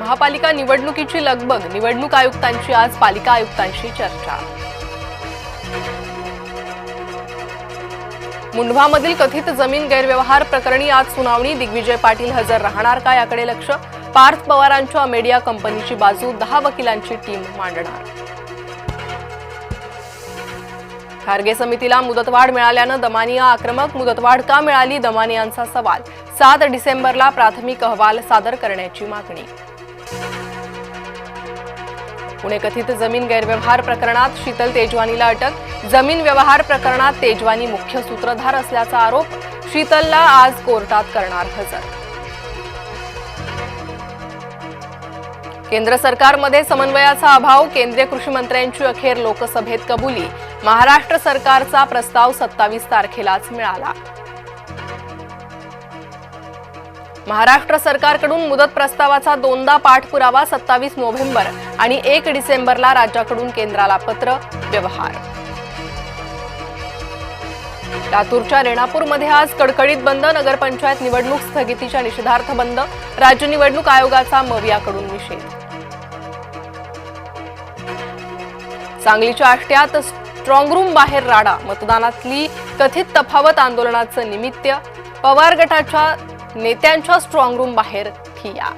महापालिका निवडणुकीची लगबग, निवडणूक आयुक्तांची आज पालिका आयुक्तांशी चर्चा। मुंढवामधील कथित जमीन गैरव्यवहार प्रकरणी आज सुनावणी, दिग्विजय पाटील हजर राहणार का याकडे लक्ष। पार्थ पवारांच्या मीडिया कंपनीची बाजू 10 वकिलांची टीम मांडणार। खारगे समितीला मुदतवाढ मिळाल्यानं दमानिया आक्रमक, मुदतवाढ का मिळाली दमानियांचा सवाल। 7 डिसेंबरला प्राथमिक अहवाल सादर करण्याची मागणी। पुणे कथित जमीन गैरव्यवहार प्रकरणात शीतल तेजवानीला अटक, जमीन व्यवहार प्रकरणात तेजवानी मुख्य सूत्रधार असल्याचा आरोप, शीतलला आज कोर्टात करणार हजर। केंद्र सरकारमध्ये समन्वयाचा अभाव, केंद्रीय कृषी मंत्र्यांची अखेर लोकसभेत कबुली, महाराष्ट्र सरकारचा प्रस्ताव 27 तारखेलाच मिळाला। महाराष्ट्र सरकारकडून मुदत प्रस्तावाचा दोनदा पाठपुरावा, 27 नोव्हेंबर आणि 1 डिसेंबरला राज्याकडून केंद्राला पत्र, व्यवहार। लातूरच्या रेणापूरमध्ये आज कडकडीत बंद, नगरपंचायत निवडणूक स्थगितीच्या निषेधार्थ बंद, राज्य निवडणूक आयोगाचा मवियाकडून निषेध। सांगलीच्या आष्ट्यात स्ट्रॉंग रूम बाहेर राडा, मतदानातली कथित तफावत आंदोलनाचं निमित्त, पवार गटाच्या नेत्यांच्या स्ट्रॉंग रूम बाहेर ठिय्या।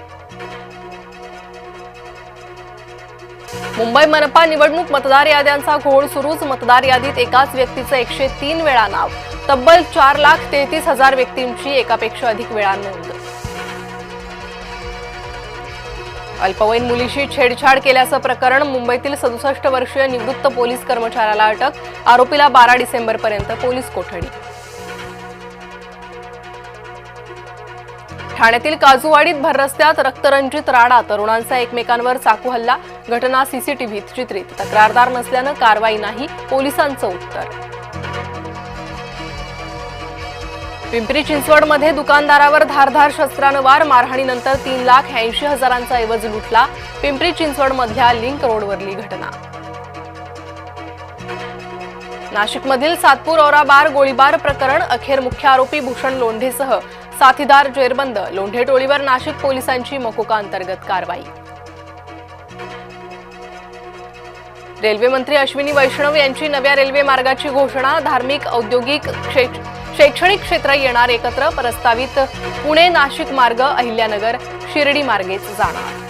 मुंबई मनपा निवडणूक मतदार याद्यांचा घोळ सुरूच, मतदार यादीत एकाच व्यक्तीचं 103 वेळा नाव, तब्बल 4,33,000 व्यक्तींची एकापेक्षा अधिक वेळा नोंद। अल्पवयीन मुलीशी छेडछाड केल्याचं प्रकरण, मुंबईतील 67 वर्षीय निवृत्त पोलीस कर्मचाऱ्याला अटक, आरोपीला 12 डिसेंबरपर्यंत पोलीस कोठडी। ठाण्यातील काजूवाडीत भर रस्त्यात रक्तरंजित राडा, तरुणांचा एकमेकांवर चाकू हल्ला, घटना सीसीटीव्हीत चित्रित, तक्रारदार नसल्यानं कारवाई नाही, पोलिसांचं उत्तर। पिंपरी चिंचवडमध्ये दुकानदारावर धारधार शस्त्रानं वार, मारहाणीनंतर 3,80,000चा ऐवज लुटला, पिंपरी चिंचवडमधल्या लिंक रोडवरली घटना। नाशिकमधील सातपूर औराबार गोळीबार प्रकरण, अखेर मुख्य आरोपी भूषण लोंढेसह साथीदार जेरबंद, लोंढे टोळीवर नाशिक पोलिसांची मकोका अंतर्गत कारवाई। रेल्वे मंत्री अश्विनी वैष्णव यांची नव्या रेल्वे मार्गाची घोषणा, धार्मिक, औद्योगिक, शैक्षणिक क्षेत्र येणार एकत्र, प्रस्तावित पुणे नाशिक मार्ग अहिल्यानगर शिर्डी मार्गेच जाणार।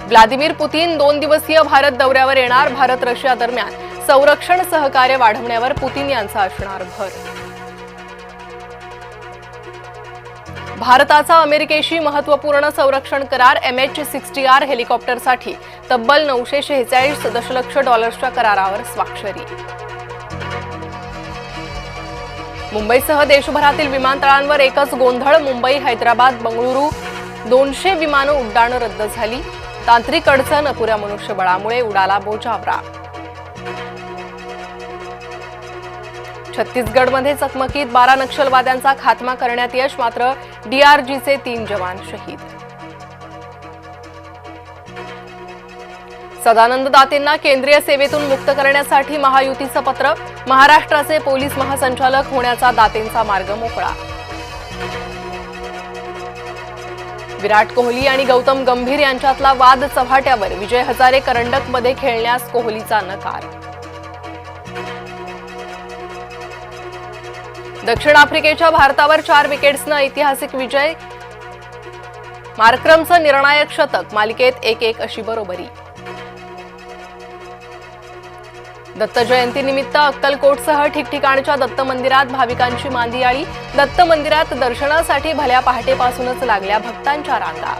व्लादिमीर पुतीन 2 दिवसीय भारत दौऱ्यावर येणार, भारत रशिया दरम्यान संरक्षण सहकार्य वाढवण्यावर पुतीन यांचा असणार भर। भारताचा अमेरिकेशी महत्त्वपूर्ण संरक्षण करार, MH-60R हेलिकॉप्टरसाठी तब्बल $946 दशलक्ष करारावर स्वाक्षरी। मुंबईसह देशभरातील विमानतळांवर एकच गोंधळ, मुंबई, हैदराबाद, बंगळुरू 200 विमानं उड्डाणं रद्द झाली, तांत्रिक अडचण, अपुऱ्या मनुष्यबळामुळे उडाला बोजावरा। छत्तीसगडमध्ये चकमकीत 12 नक्षलवाद्यांचा खात्मा करण्यात यश, मात्र DRGचे 3 जवान शहीद। सदानंद दातेंना केंद्रीय सेवेतून मुक्त करण्यासाठी महायुतीचं पत्र, महाराष्ट्राचे पोलीस महासंचालक होण्याचा दातेंचा मार्ग मोकळा। विराट कोहली आणि गौतम गंभीर यांच्यातला वाद चव्हाट्यावर, विजय हजारे करंडकमध्ये खेळण्यास कोहलीचा नकार। दक्षिण आफ्रिकेच्या भारतावर 4 विकेट्सनं ऐतिहासिक विजय, मार्क्रमचं निर्णायक शतक, मालिकेत 1-1 अशी बरोबरी। दत्त जयंतीनिमित्त अक्कलकोटसह ठिकठिकाणच्या दत्त मंदिरात भाविकांची मांदियाळी, दत्त मंदिरात दर्शनासाठी भल्या पहाटेपासूनच लागल्या भक्तांच्या रांगा।